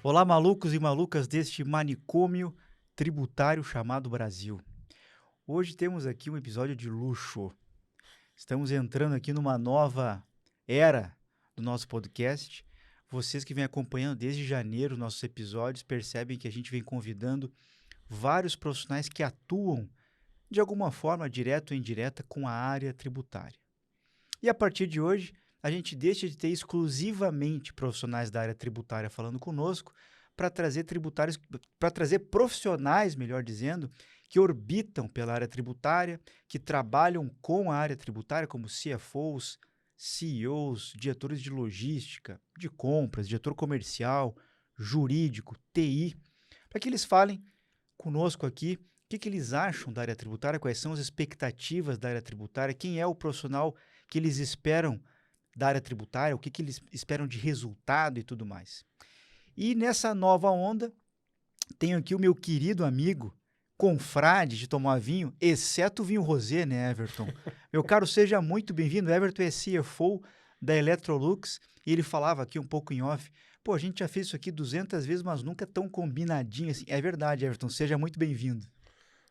Olá, malucos e malucas deste manicômio tributário chamado Brasil. Hoje temos aqui um episódio de luxo. Estamos entrando aqui numa nova era do nosso podcast. Vocês que vêm acompanhando desde janeiro nossos episódios percebem que a gente vem convidando vários profissionais que atuam de alguma forma, direta ou indireta, com a área tributária. E a partir de hoje, a gente deixa de ter exclusivamente profissionais da área tributária falando conosco para trazer tributários, para trazer profissionais, melhor dizendo, que orbitam pela área tributária, que trabalham com a área tributária, como CFOs, CEOs, diretores de logística, de compras, diretor comercial, jurídico, TI, para que eles falem conosco aqui o que eles acham da área tributária, quais são as expectativas da área tributária, quem é o profissional que eles esperam da área tributária, o que eles esperam de resultado e tudo mais. E nessa nova onda, tenho aqui o meu querido amigo, confrade de tomar vinho, exceto o vinho rosé, né, Everton? Meu caro, seja muito bem-vindo. Everton é CFO da Electrolux e ele falava aqui um pouco em off. Pô, a gente já fez isso aqui 200 vezes, mas nunca tão combinadinho assim. É verdade, Everton, seja muito bem-vindo.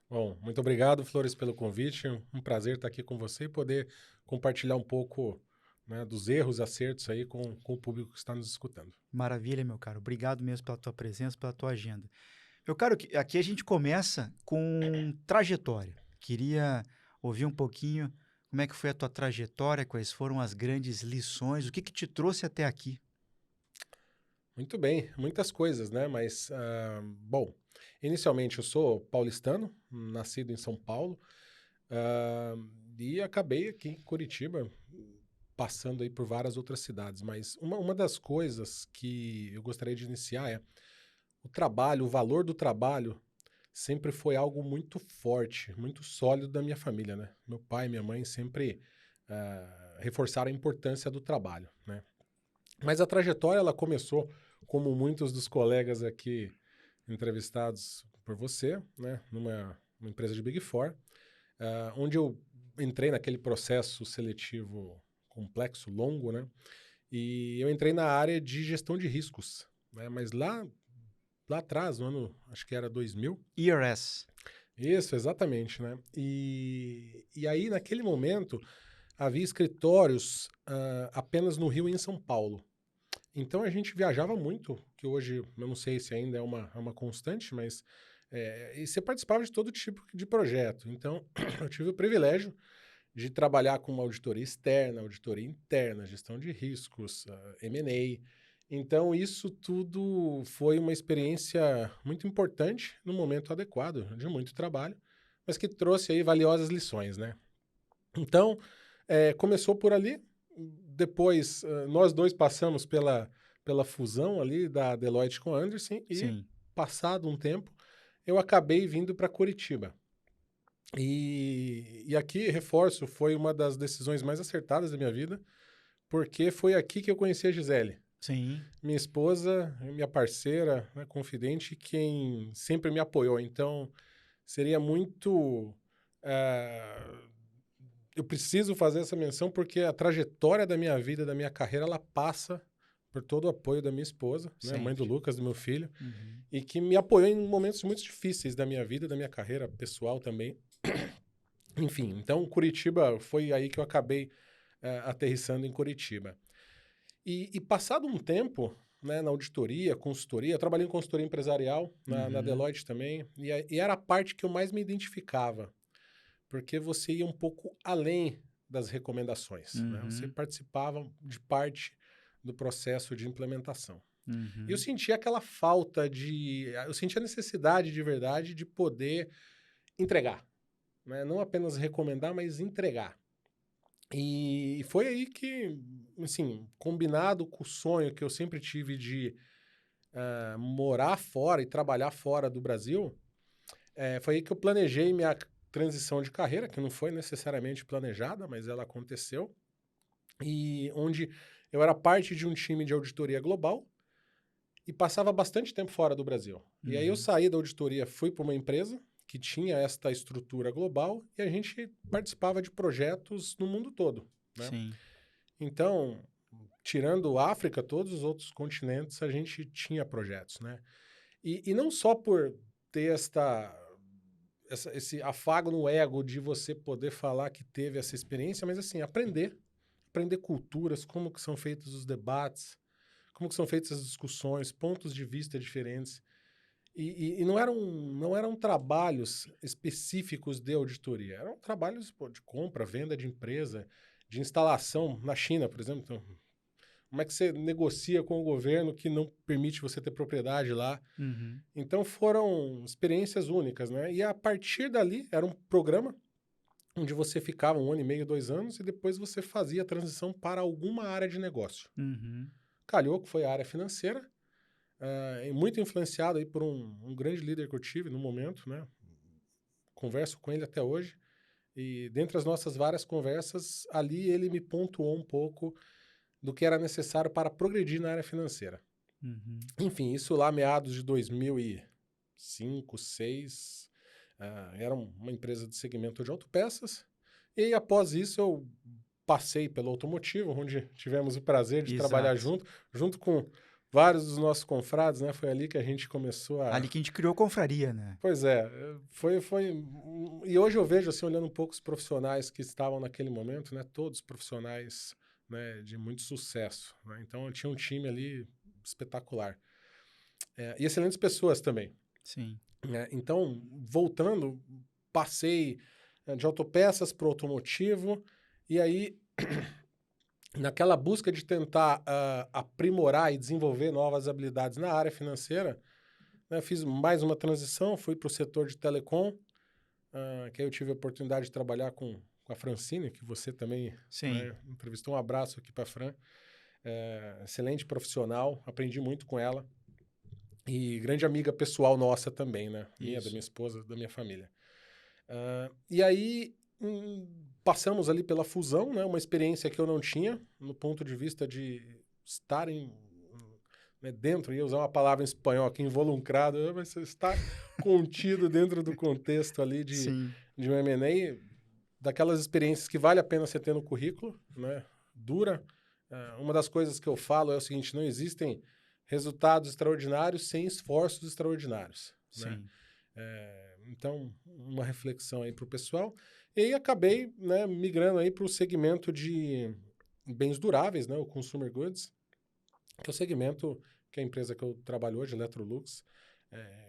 Bom, muito obrigado, Flores, pelo convite. Um prazer estar aqui com você e poder compartilhar um pouco, né, dos erros, acertos aí com o público que está nos escutando. Maravilha, meu caro. Obrigado mesmo pela tua presença, pela tua agenda. Meu caro, aqui a gente começa com trajetória. Queria ouvir um pouquinho como é que foi a tua trajetória, quais foram as grandes lições, o que te trouxe até aqui. Muito bem, muitas coisas, né? Mas, bom, inicialmente eu sou paulistano, nascido em São Paulo, ah, e acabei aqui em Curitiba, passando aí por várias outras cidades. Mas uma das coisas que eu gostaria de iniciar é o trabalho, o valor do trabalho sempre foi algo muito forte, muito sólido da minha família, né? Meu pai e minha mãe sempre reforçaram a importância do trabalho, né? Mas a trajetória, ela começou, como muitos dos colegas aqui entrevistados por você, né? Numa empresa de Big Four, onde eu entrei naquele processo seletivo complexo, longo, né? E eu entrei na área de gestão de riscos, né? Mas lá atrás, no ano, acho que era 2000. ERS. Isso, exatamente, né? E aí, naquele momento, havia escritórios apenas no Rio e em São Paulo. Então a gente viajava muito, que hoje eu não sei se ainda é uma constante, mas e você participava de todo tipo de projeto. Então eu tive o privilégio de trabalhar com uma auditoria externa, auditoria interna, gestão de riscos, M&A. Então, isso tudo foi uma experiência muito importante no momento adequado, de muito trabalho, mas que trouxe aí valiosas lições, né? Então, começou por ali, depois nós dois passamos pela fusão ali da Deloitte com a Andersen e, Sim. passado um tempo, eu acabei vindo para Curitiba. E aqui, reforço, foi uma das decisões mais acertadas da minha vida, porque foi aqui que eu conheci a Gisele. Sim. Minha esposa, minha parceira, né, confidente, quem sempre me apoiou. Então, seria muito. eh, eu preciso fazer essa menção porque a trajetória da minha vida, da minha carreira, ela passa por todo o apoio da minha esposa, né, mãe do Sempre. Lucas, do meu filho, Uhum. e que me apoiou em momentos muito difíceis da minha vida, da minha carreira pessoal também. Enfim, então Curitiba foi aí que eu acabei aterrissando em Curitiba. E passado um tempo, né, na auditoria, consultoria, eu trabalhei em consultoria empresarial, na Uhum. Deloitte também, e era a parte que eu mais me identificava, porque você ia um pouco além das recomendações, né? Você Uhum. participava de parte do processo de implementação. E eu Uhum. sentia aquela falta eu sentia a necessidade de verdade de poder entregar, né? Não apenas recomendar, mas entregar. E foi aí que, assim, combinado com o sonho que eu sempre tive de morar fora e trabalhar fora do Brasil, foi aí que eu planejei minha transição de carreira, que não foi necessariamente planejada, mas ela aconteceu, e onde eu era parte de um time de auditoria global e passava bastante tempo fora do Brasil. E aí eu Uhum. saí da auditoria, fui para uma empresa que tinha esta estrutura global e a gente participava de projetos no mundo todo, né? Sim. Então, tirando África, todos os outros continentes a gente tinha projetos, né? E não só por ter esse afago no ego de você poder falar que teve essa experiência, mas assim, aprender culturas, como que são feitos os debates, como que são feitas as discussões, pontos de vista diferentes. E não eram trabalhos específicos de auditoria, eram trabalhos de compra, venda de empresa, de instalação na China, por exemplo. Então, como é que você negocia com o governo que não permite você ter propriedade lá? Uhum. Então foram experiências únicas, né? E a partir dali era um programa onde você ficava 1 ano e meio, 2 anos, e depois você fazia a transição para alguma área de negócio. Uhum. Calhou que foi a área financeira, e muito influenciado aí por um grande líder que eu tive no momento, né? Converso com ele até hoje, e dentre as nossas várias conversas, ali ele me pontuou um pouco do que era necessário para progredir na área financeira. Uhum. Enfim, isso lá meados de 2005, 2006, era uma empresa de segmento de autopeças, e após isso eu passei pelo automotivo, onde tivemos o prazer de trabalhar Exato. junto com vários dos nossos confrades, né? Foi ali que a gente começou Ali que a gente criou a confraria, né? Pois é, e hoje eu vejo, assim, olhando um pouco os profissionais que estavam naquele momento, né? Todos profissionais, né, de muito sucesso, né? Então eu tinha um time ali espetacular. E excelentes pessoas também, Sim. né? Então, voltando, passei de autopeças para o automotivo, e aí, naquela busca de tentar aprimorar e desenvolver novas habilidades na área financeira, né, fiz mais uma transição, fui para o setor de telecom, que aí eu tive a oportunidade de trabalhar com a Francine, que você também, Sim. né, entrevistou. Um abraço aqui para a Fran. Excelente profissional, aprendi muito com ela. E grande amiga pessoal nossa também, né? Minha, da Isso. minha esposa, da minha família. E aí passamos ali pela fusão, né? Uma experiência que eu não tinha, no ponto de vista de estar né, dentro, ia usar uma palavra em espanhol aqui, involucrado, mas você está contido dentro do contexto ali Sim. de um M&A, daquelas experiências que vale a pena você ter no currículo, né? Dura. Uma das coisas que eu falo é o seguinte: não existem resultados extraordinários sem esforços extraordinários, né? Sim. Então, uma reflexão aí para o pessoal. E aí acabei, né, migrando aí para o segmento de bens duráveis, né, o Consumer Goods, que é o segmento que a empresa que eu trabalho hoje, Electrolux,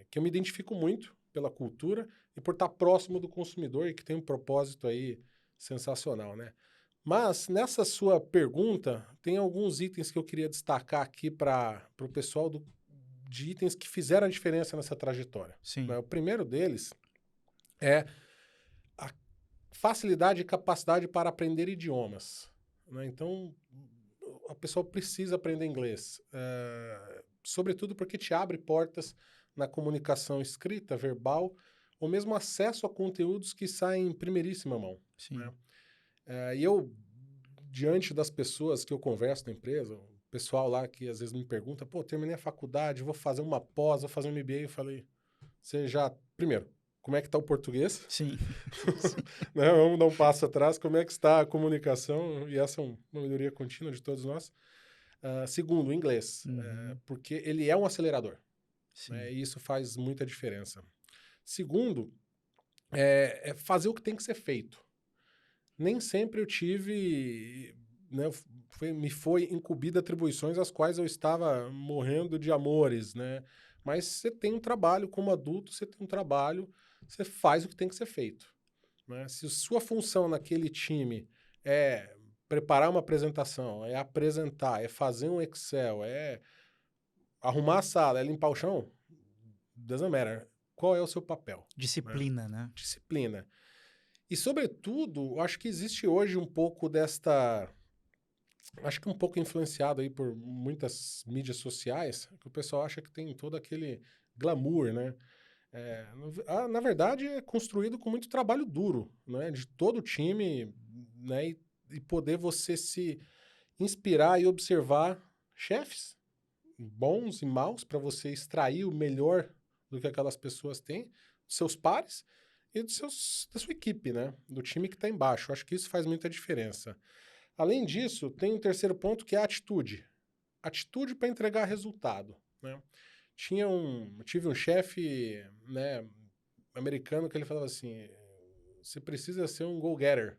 que eu me identifico muito pela cultura e por estar próximo do consumidor e que tem um propósito aí sensacional, né? Mas nessa sua pergunta, tem alguns itens que eu queria destacar aqui para o pessoal de itens que fizeram a diferença nessa trajetória, Sim. né? O primeiro deles é a facilidade e capacidade para aprender idiomas, né? Então, a pessoa precisa aprender inglês, sobretudo porque te abre portas na comunicação escrita, verbal, ou mesmo acesso a conteúdos que saem em primeiríssima mão, né? Sim. E eu, diante das pessoas que eu converso na empresa, o pessoal lá que às vezes me pergunta, pô, terminei a faculdade, vou fazer uma pós, vou fazer um MBA, eu falei, você já, primeiro, como é que está o português? Sim. Sim. Né? Vamos dar um passo atrás, como é que está a comunicação? E essa é uma melhoria contínua de todos nós. Segundo, o inglês, Uhum. porque ele é um acelerador, Sim. né? E isso faz muita diferença. Segundo, é fazer o que tem que ser feito. Nem sempre eu tive, né, me foi incumbida atribuições às quais eu estava morrendo de amores, né? Mas você tem um trabalho como adulto, você tem um trabalho, você faz o que tem que ser feito, né? Se sua função naquele time é preparar uma apresentação, é apresentar, é fazer um Excel, é arrumar a sala, é limpar o chão, doesn't matter. Qual é o seu papel, né? Disciplina, né? Disciplina. E, sobretudo, acho que existe hoje um pouco desta... Acho que um pouco influenciado aí por muitas mídias sociais, que o pessoal acha que tem todo aquele glamour, né? Na verdade, é construído com muito trabalho duro, né? De todo o time, né? E poder você se inspirar e observar chefes bons e maus para você extrair o melhor do que aquelas pessoas têm, dos seus pares e da sua equipe, né? Do time que está embaixo. Acho que isso faz muita diferença. Além disso, tem um terceiro ponto que é a atitude. Atitude para entregar resultado, né? Tive um chefe, né, americano que ele falava assim, você precisa ser um go-getter,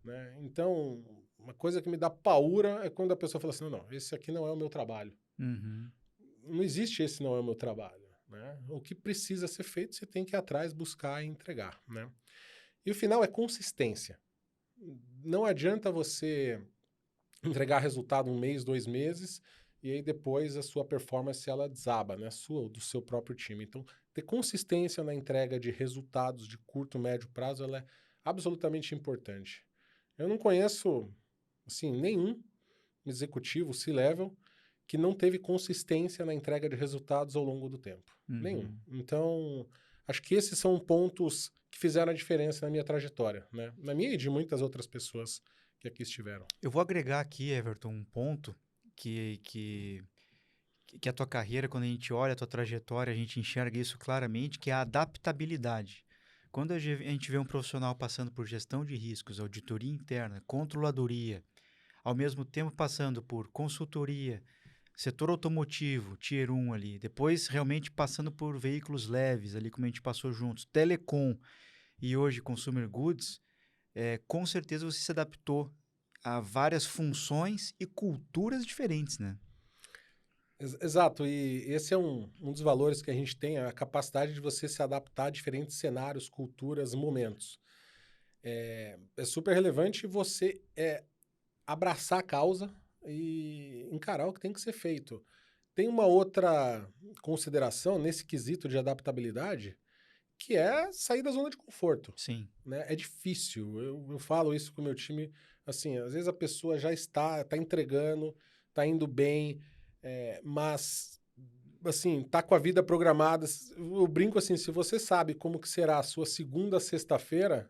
né? Então, uma coisa que me dá paura é quando a pessoa fala assim, não, esse aqui não é o meu trabalho. Uhum. Não existe esse não é o meu trabalho, né? O que precisa ser feito, você tem que ir atrás, buscar e entregar, né? E o final é consistência. Não adianta você entregar resultado 1 mês, 2 meses, e aí depois a sua performance ela desaba, né? A sua ou do seu próprio time. Então, ter consistência na entrega de resultados de curto, médio prazo, ela é absolutamente importante. Eu não conheço, assim, nenhum executivo C-level que não teve consistência na entrega de resultados ao longo do tempo. Nenhum. Uhum. Então, acho que esses são pontos que fizeram a diferença na minha trajetória, né? Na minha e de muitas outras pessoas que aqui estiveram. Eu vou agregar aqui, Everton, um ponto que, que, que a tua carreira, quando a gente olha a tua trajetória, a gente enxerga isso claramente, que é a adaptabilidade. Quando a gente vê um profissional passando por gestão de riscos, auditoria interna, controladoria, ao mesmo tempo passando por consultoria, setor automotivo, Tier 1 ali, depois realmente passando por veículos leves ali, como a gente passou juntos, telecom e hoje consumer goods, com certeza você se adaptou a várias funções e culturas diferentes, né? Exato, e esse é um dos valores que a gente tem, a capacidade de você se adaptar a diferentes cenários, culturas, momentos. É super relevante você abraçar a causa e encarar o que tem que ser feito. Tem uma outra consideração nesse quesito de adaptabilidade, que é sair da zona de conforto, Sim. né? É difícil, eu falo isso com o meu time, assim, às vezes a pessoa já está entregando, está indo bem, mas, assim, tá com a vida programada, eu brinco assim, se você sabe como que será a sua segunda sexta-feira,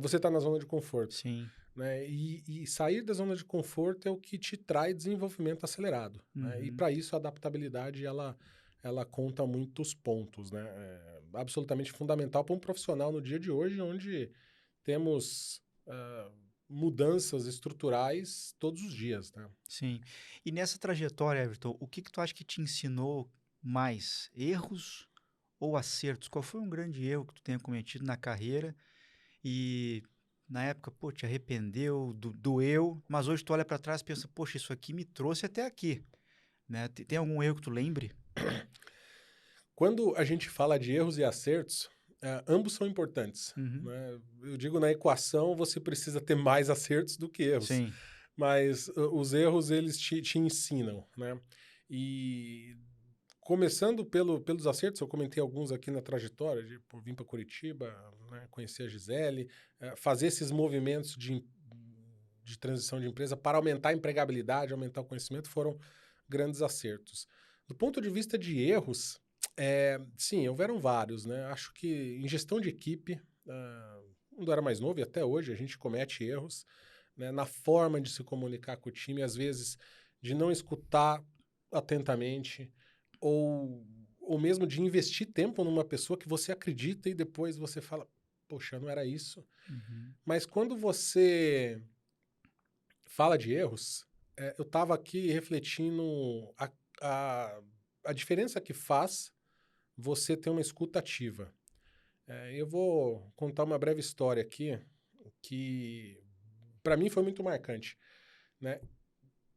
você está na zona de conforto, Sim. né? E sair da zona de conforto é o que te traz desenvolvimento acelerado, né? E Uhum. para isso a adaptabilidade ela conta muitos pontos, né? É absolutamente fundamental para um profissional no dia de hoje, onde temos mudanças estruturais todos os dias, né? Sim. E nessa trajetória, Everton, o que tu acha que te ensinou mais? Erros ou acertos? Qual foi um grande erro que tu tenha cometido na carreira e na época, pô, te arrependeu, doeu, mas hoje tu olha para trás e pensa, poxa, isso aqui me trouxe até aqui, né? Tem algum erro que tu lembre? Quando a gente fala de erros e acertos, ambos são importantes, Uhum. né? Eu digo, na equação você precisa ter mais acertos do que erros, Sim. mas os erros eles te ensinam, né? E começando pelos acertos, eu comentei alguns aqui na trajetória, de vir para Curitiba, né, conhecer a Gisele, fazer esses movimentos de transição de empresa para aumentar a empregabilidade, aumentar o conhecimento, foram grandes acertos. Do ponto de vista de erros, sim, houveram vários, né? Acho que em gestão de equipe, quando eu era mais novo e até hoje a gente comete erros, né, na forma de se comunicar com o time, às vezes de não escutar atentamente ou mesmo de investir tempo numa pessoa que você acredita e depois você fala, poxa, não era isso. Uhum. Mas quando você fala de erros, eu estava aqui refletindo a, a diferença que faz você ter uma escuta ativa. Eu vou contar uma breve história aqui que para mim foi muito marcante, né?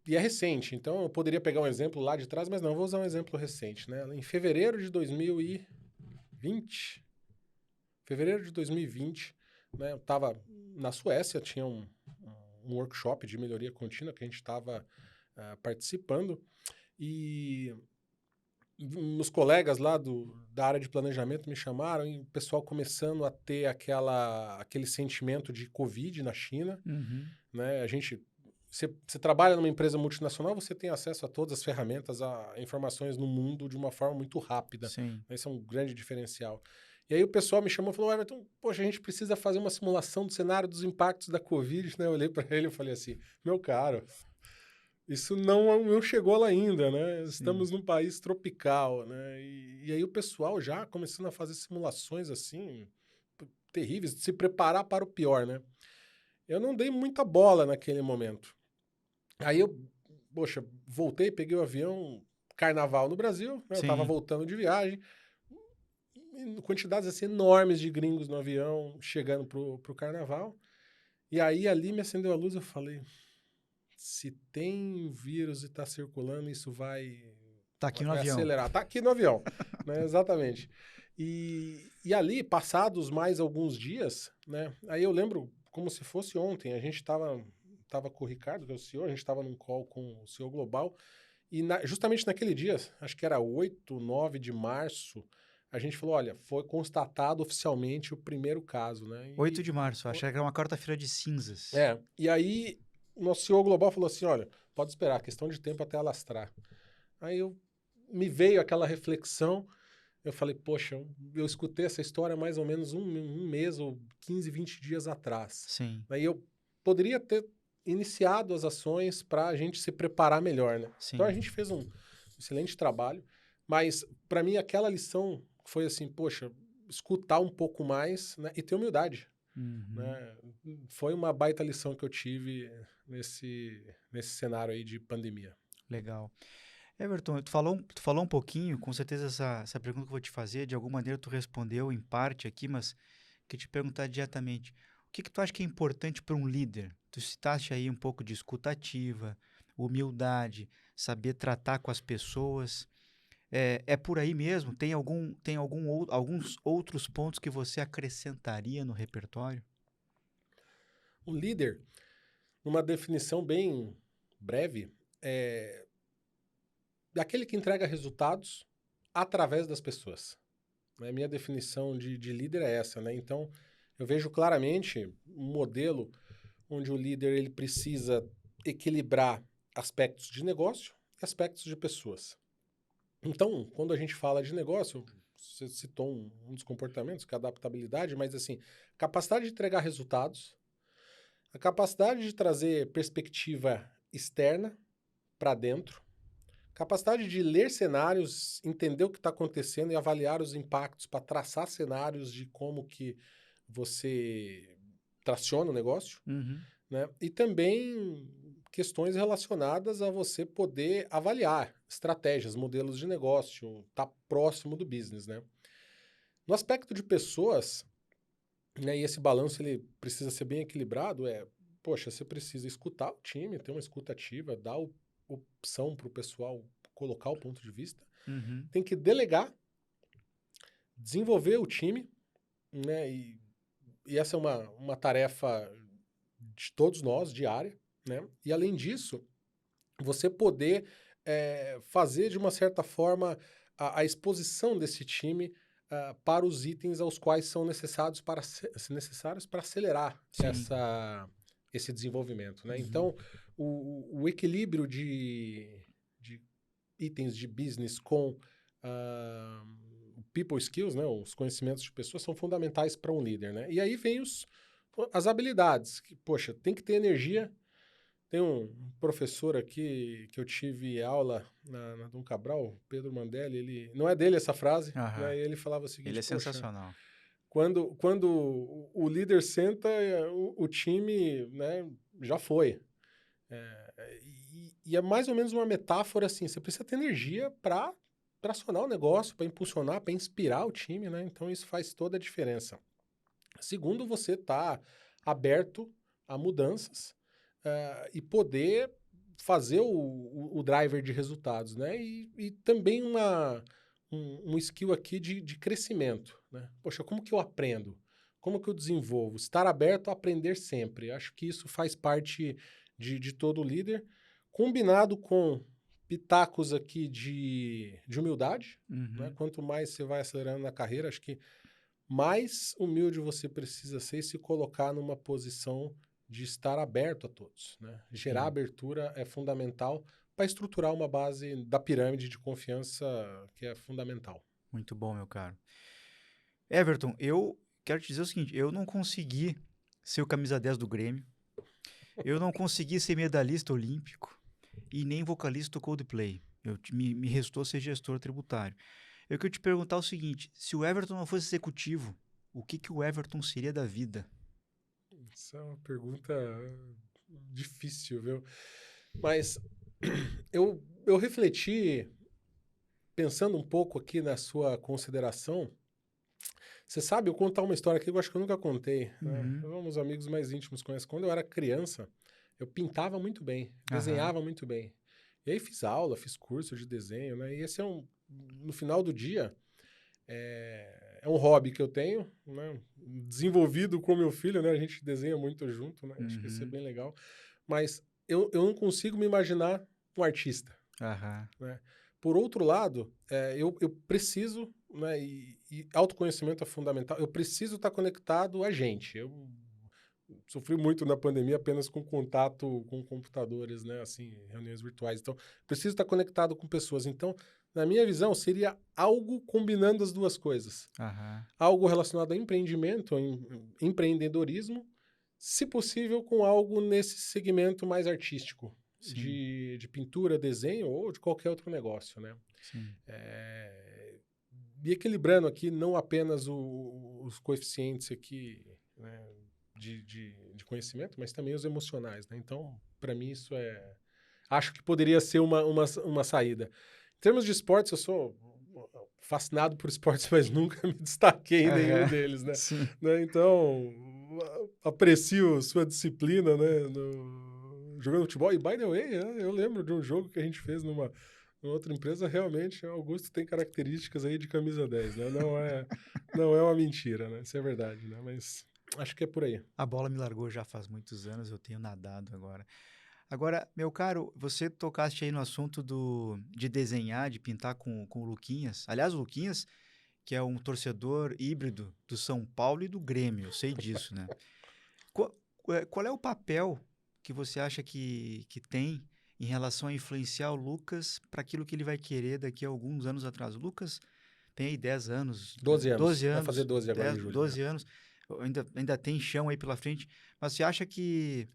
E é recente, então eu poderia pegar um exemplo lá de trás, mas não, eu vou usar um exemplo recente, né? Em fevereiro de 2020, né, eu estava na Suécia, tinha um workshop de melhoria contínua que a gente estava participando e os colegas lá da área de planejamento me chamaram e o pessoal começando a ter aquele sentimento de Covid na China, Uhum. né? Você trabalha numa empresa multinacional, você tem acesso a todas as ferramentas, a informações no mundo de uma forma muito rápida. Sim. Esse é um grande diferencial. E aí o pessoal me chamou e falou, Everton, poxa, a gente precisa fazer uma simulação do cenário dos impactos da Covid, né? Eu olhei para ele e falei assim, meu caro, isso não chegou lá ainda, né? Sim. Estamos num país tropical, né? E aí o pessoal já começando a fazer simulações assim, terríveis, de se preparar para o pior, né? Eu não dei muita bola naquele momento. Aí poxa, voltei, peguei o avião, carnaval no Brasil, né? Eu tava Sim. voltando de viagem, quantidades assim enormes de gringos no avião, chegando pro carnaval. E aí ali me acendeu a luz, eu falei, se tem vírus e tá circulando, isso Tá aqui no vai avião. acelerar. Tá aqui no avião, né? Exatamente. E ali, passados mais alguns dias, né? Aí eu lembro como se fosse ontem, a gente tava com o Ricardo, que é o CEO, a gente tava num call com o CEO Global, e justamente naquele dia, acho que era 8, 9 de março, a gente falou, olha, foi constatado oficialmente o primeiro caso, né? 8 de março, achei que era uma quarta-feira de cinzas. E aí o nosso CEO Global falou assim, olha, pode esperar, questão de tempo até alastrar. Aí me veio aquela reflexão, eu falei, poxa, eu escutei essa história mais ou menos um mês ou 15, 20 dias atrás. Sim, Aí eu poderia ter iniciado as ações para a gente se preparar melhor, né? Então a sim. gente fez um excelente trabalho, mas para mim aquela lição foi assim, poxa, escutar um pouco mais, né, e ter humildade, Uhum. né? Foi uma baita lição que eu tive nesse cenário aí de pandemia. Legal. Everton, tu falou um pouquinho, com certeza essa pergunta que eu vou te fazer, de alguma maneira tu respondeu em parte aqui, mas queria te perguntar diretamente. O que que tu acha que é importante para um líder? Tu citaste aí um pouco de escuta ativa, humildade, saber tratar com as pessoas. É por aí mesmo? Alguns outros pontos que você acrescentaria no repertório? Um líder, numa definição bem breve, é daquele que entrega resultados através das pessoas. Né? Minha definição de líder é essa, né? Então, eu vejo claramente um modelo onde o líder ele precisa equilibrar aspectos de negócio e aspectos de pessoas. Então, quando a gente fala de negócio, você citou um dos comportamentos, que é a adaptabilidade, mas assim, capacidade de entregar resultados, a capacidade de trazer perspectiva externa para dentro, capacidade de ler cenários, entender o que está acontecendo e avaliar os impactos para traçar cenários de como que você traciona o negócio, Uhum. né? E também questões relacionadas a você poder avaliar estratégias, modelos de negócio, tá próximo do business, né? No aspecto de pessoas, né, e esse balanço ele precisa ser bem equilibrado, poxa, você precisa escutar o time, ter uma escuta ativa, dar opção para o pessoal colocar o ponto de vista, Uhum. tem que delegar, desenvolver o time, né, e essa é uma tarefa de todos nós, diária, né, e além disso, você poder fazer de uma certa forma a exposição desse time para os itens aos quais são necessários para acelerar Sim. esse desenvolvimento. Né? Uhum. Então, o equilíbrio de itens de business com people skills, né? Os conhecimentos de pessoas, são fundamentais para um líder. Né? E aí vem as habilidades, que, poxa, tem que ter energia. Tem um professor aqui que eu tive aula na Dom Cabral, Pedro Mandelli, ele não é dele essa frase, né? Aham. E ele falava o Ele seguinte, é poxa, sensacional. quando o líder senta, o time, né, já foi. E é mais ou menos uma metáfora assim, você precisa ter energia para acionar o negócio, para impulsionar, para inspirar o time, né? Então isso faz toda a diferença. Segundo, você está aberto a mudanças e poder fazer o driver de resultados, né? E também um skill aqui de crescimento, né? Poxa, como que eu aprendo? Como que eu desenvolvo? Estar aberto a aprender sempre. Acho que isso faz parte de todo líder, combinado com pitacos aqui de humildade, né? Uhum. Quanto mais você vai acelerando na carreira, acho que mais humilde você precisa ser e se colocar numa posição de estar aberto a todos. Né? Gerar Sim. abertura é fundamental para estruturar uma base da pirâmide de confiança que é fundamental. Muito bom, meu caro. Everton, eu quero te dizer o seguinte, eu não consegui ser o camisa 10 do Grêmio, eu não consegui ser medalhista olímpico e nem vocalista do Coldplay. Me restou ser gestor tributário. Eu queria te perguntar o seguinte, se o Everton não fosse executivo, o que que o Everton seria da vida? Essa é uma pergunta difícil, viu? Mas eu refleti, pensando um pouco aqui na sua consideração. Você sabe, eu contar uma história aqui que eu acho que eu nunca contei, né? Uhum. Meus amigos mais íntimos conhecem. Quando eu era criança, eu pintava muito bem, Aham. desenhava muito bem. E aí fiz aula, fiz curso de desenho, né? E esse é no final do dia, é um hobby que eu tenho, né? Desenvolvido com meu filho, né? A gente desenha muito junto, né? Acho que isso é Uhum. bem legal. Mas eu não consigo me imaginar um artista, Aham. né? Por outro lado, eu preciso, né, e autoconhecimento é fundamental, eu preciso estar conectado a gente. Eu sofri muito na pandemia apenas com contato com computadores, né, assim, reuniões virtuais. Então, preciso estar conectado com pessoas. Então, na minha visão, seria algo combinando as duas coisas. Aham. Algo relacionado a empreendimento, empreendedorismo, se possível com algo nesse segmento mais artístico, Sim, de pintura, desenho ou de qualquer outro negócio, né? sim. É, e equilibrando aqui não apenas os coeficientes aqui, né, de conhecimento, mas também os emocionais, né? Então, para mim, isso é... Acho que poderia ser uma saída. Em termos de esportes, eu sou fascinado por esportes, mas nunca me destaquei em nenhum Aham. deles, né? Sim. Então, aprecio sua disciplina, né? Jogando futebol. E, by the way, eu lembro de um jogo que a gente fez numa outra empresa. Realmente, o Augusto tem características aí de camisa 10, né? Não é uma mentira, né? Isso é verdade, né? Mas acho que é por aí. A bola me largou já faz muitos anos, eu tenho nadado agora. Agora, meu caro, você tocaste aí no assunto de desenhar, de pintar com o Luquinhas. Aliás, o Luquinhas, que é um torcedor híbrido do São Paulo e do Grêmio, eu sei disso, né? Qual, qual é o papel que você acha que tem em relação a influenciar o Lucas para aquilo que ele vai querer daqui a alguns anos atrás? O Lucas tem aí 10 anos, 12 anos. 12 Vai fazer anos, 12 agora em 10, julho, né? 12 anos, ainda tem chão aí pela frente, mas você acha que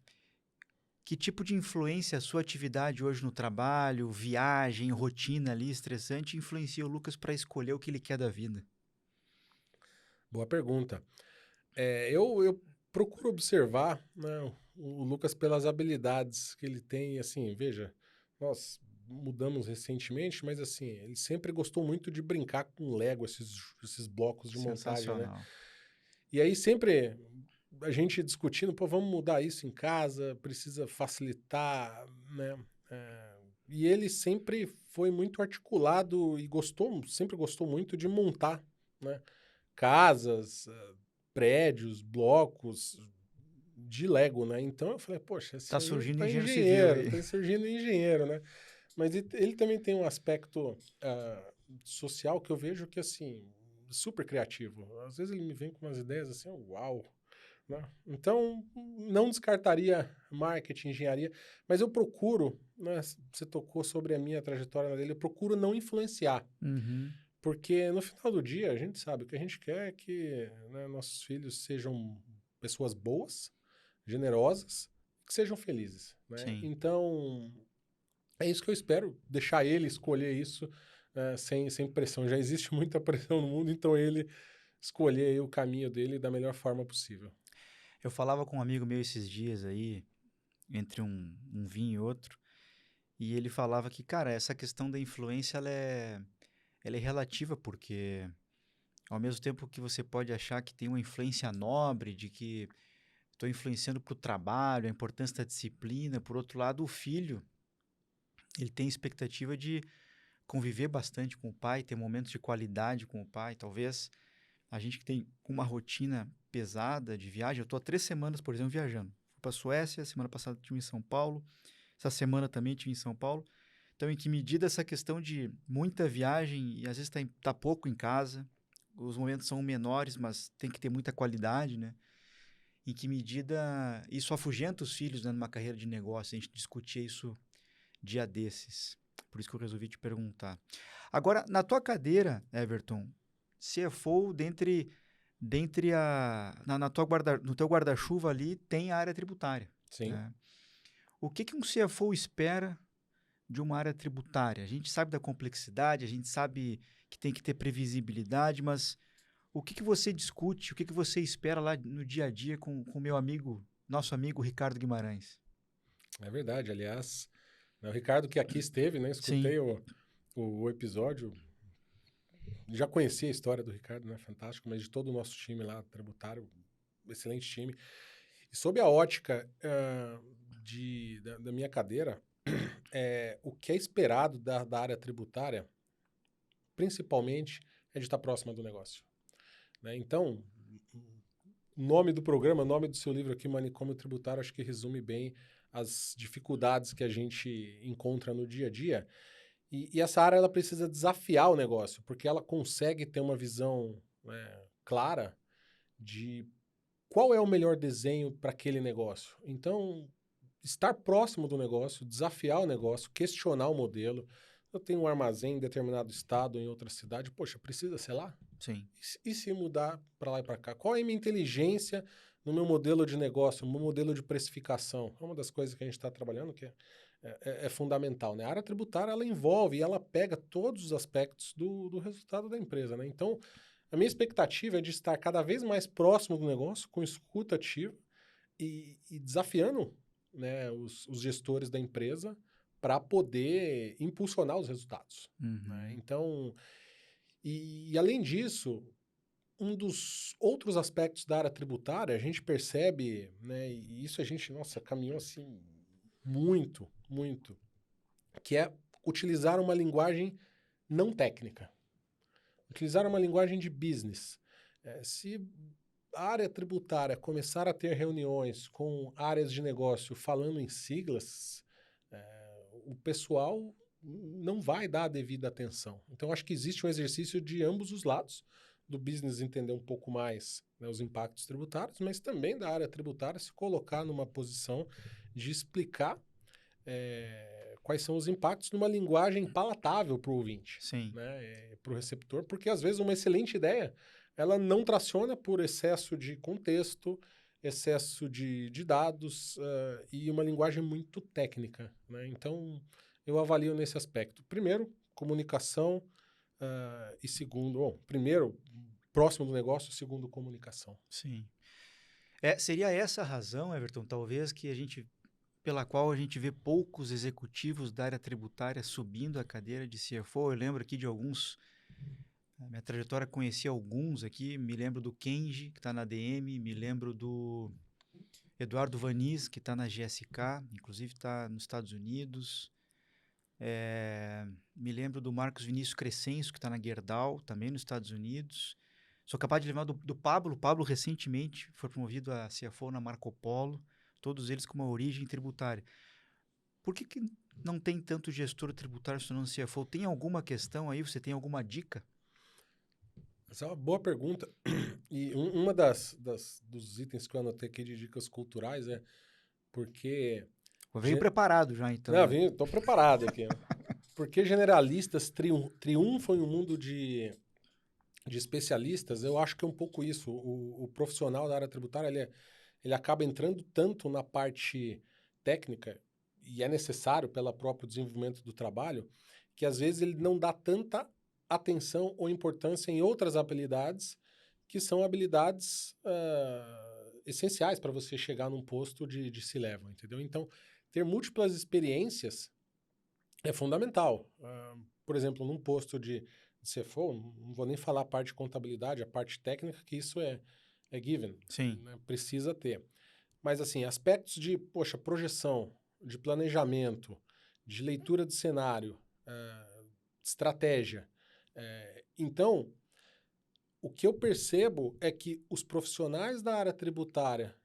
tipo de influência a sua atividade hoje no trabalho, viagem, rotina ali estressante, influencia o Lucas para escolher o que ele quer da vida? Boa pergunta. Eu procuro observar, né, o Lucas pelas habilidades que ele tem. Assim, veja, nós mudamos recentemente, mas assim, ele sempre gostou muito de brincar com Lego, esses blocos de montagem, né? Sensacional. E aí sempre a gente discutindo, pô, vamos mudar isso em casa, precisa facilitar, né? E ele sempre foi muito articulado e sempre gostou muito de montar, né? Casas, prédios, blocos de Lego, né? Então eu falei, poxa, esse Tá aí surgindo tá engenheiro civil engenheiro, aí. tá surgindo engenheiro, né? Mas ele também tem um aspecto social que eu vejo que, assim, super criativo. Às vezes ele me vem com umas ideias assim, uau, né? Então, não descartaria marketing, engenharia, mas eu procuro, né? Você tocou sobre a minha trajetória na dele, eu procuro não influenciar. Uhum. Porque no final do dia, a gente sabe, o que a gente quer é que, né, nossos filhos sejam pessoas boas, generosas, que sejam felizes, né? Sim. Então, é isso que eu espero, deixar ele escolher isso, sem pressão. Já existe muita pressão no mundo, então ele escolher aí o caminho dele da melhor forma possível. Eu falava com um amigo meu esses dias aí, entre um vinho e outro, e ele falava que, cara, essa questão da influência, ela é relativa, porque ao mesmo tempo que você pode achar que tem uma influência nobre, de que estou influenciando para o trabalho, a importância da disciplina, por outro lado, o filho, ele tem expectativa de conviver bastante com o pai, ter momentos de qualidade com o pai, talvez a gente que tem uma rotina pesada de viagem, eu estou há 3 semanas, por exemplo, viajando. Fui para a Suécia, semana passada estive em São Paulo, essa semana também estive em São Paulo. Então, em que medida essa questão de muita viagem e às vezes tá pouco em casa, os momentos são menores, mas tem que ter muita qualidade, né? Em que medida isso afugenta os filhos, né, numa carreira de negócio? A gente discutia isso dia desses. Por isso que eu resolvi te perguntar. Agora, na tua cadeira, Everton, CFO, dentre na tua no teu guarda-chuva ali tem a área tributária, Sim. né? O que um CFO espera de uma área tributária? A gente sabe da complexidade, a gente sabe que tem que ter previsibilidade, mas o que você discute, o que você espera lá no dia a dia com o meu amigo, nosso amigo Ricardo Guimarães? É verdade. Aliás, O Ricardo que aqui esteve, né? Sim. Escutei o episódio. Já conheci a história do Ricardo, né? Fantástico, mas de todo o nosso time lá, tributário, excelente time. E sob a ótica da minha cadeira, o que é esperado da área tributária, principalmente, é de estar próxima do negócio. Né? Então, o nome do programa, o nome do seu livro aqui, Manicômio Tributário, acho que resume bem as dificuldades que a gente encontra no dia a dia. E essa área ela precisa desafiar o negócio, porque ela consegue ter uma visão, né, clara de qual é o melhor desenho para aquele negócio. Então, estar próximo do negócio, desafiar o negócio, questionar o modelo. Eu tenho um armazém em determinado estado, em outra cidade, poxa, precisa ser lá? Sim. E se mudar para lá e para cá? Qual é a minha inteligência no meu modelo de negócio, no meu modelo de precificação? É uma das coisas que a gente está trabalhando que é fundamental. Né? A área tributária ela envolve e ela pega todos os aspectos do resultado da empresa. Né? Então, a minha expectativa é de estar cada vez mais próximo do negócio, com escuta ativa e desafiando, né, os gestores da empresa para poder impulsionar os resultados. Né? Uhum. Então, e além disso, um dos outros aspectos da área tributária, a gente percebe, né, e isso a gente, nossa, caminhou assim muito, muito, que é utilizar uma linguagem não técnica. Utilizar uma linguagem de business. Se a área tributária começar a ter reuniões com áreas de negócio falando em siglas, o pessoal não vai dar a devida atenção. Então, acho que existe um exercício de ambos os lados, do business entender um pouco mais, né, os impactos tributários, mas também da área tributária se colocar numa posição de explicar quais são os impactos numa linguagem palatável para o ouvinte, Sim. né, para o receptor, porque às vezes uma excelente ideia ela não traciona por excesso de contexto, excesso de dados e uma linguagem muito técnica. Né? Então, eu avalio nesse aspecto. Primeiro, comunicação e segundo, primeiro, próximo do negócio, segundo, comunicação. Sim. Seria essa a razão, Everton, talvez, pela qual a gente vê poucos executivos da área tributária subindo a cadeira de CFO. Eu lembro aqui de alguns, na minha trajetória conheci alguns aqui, me lembro do Kenji, que está na DM, me lembro do Eduardo Vaniz, que está na GSK, inclusive está nos Estados Unidos. Me lembro do Marcos Vinícius Crescencio, que está na Gerdau, também nos Estados Unidos. Sou capaz de lembrar do Pablo. O Pablo recentemente foi promovido a CFO na Marco Polo, todos eles com uma origem tributária. Por que não tem tanto gestor tributário se não CFO? Tem alguma questão aí? Você tem alguma dica? Essa é uma boa pergunta. E uma dos itens que eu anotei aqui de dicas culturais é porque... Veio preparado já, então. Não, Né? estou preparado aqui. Porque generalistas triunfam em um mundo de especialistas, eu acho que é um pouco isso. O profissional da área tributária, ele acaba entrando tanto na parte técnica, e é necessário pelo próprio desenvolvimento do trabalho, que às vezes ele não dá tanta atenção ou importância em outras habilidades, que são habilidades essenciais para você chegar num posto de C-level, entendeu? Então, ter múltiplas experiências é fundamental. Por exemplo, num posto de CFO, não vou nem falar a parte de contabilidade, a parte técnica, que isso é given. Sim. Né? Precisa ter. Mas, assim, aspectos de, projeção, de planejamento, de leitura de cenário, estratégia. Então, o que eu percebo é que os profissionais da área tributária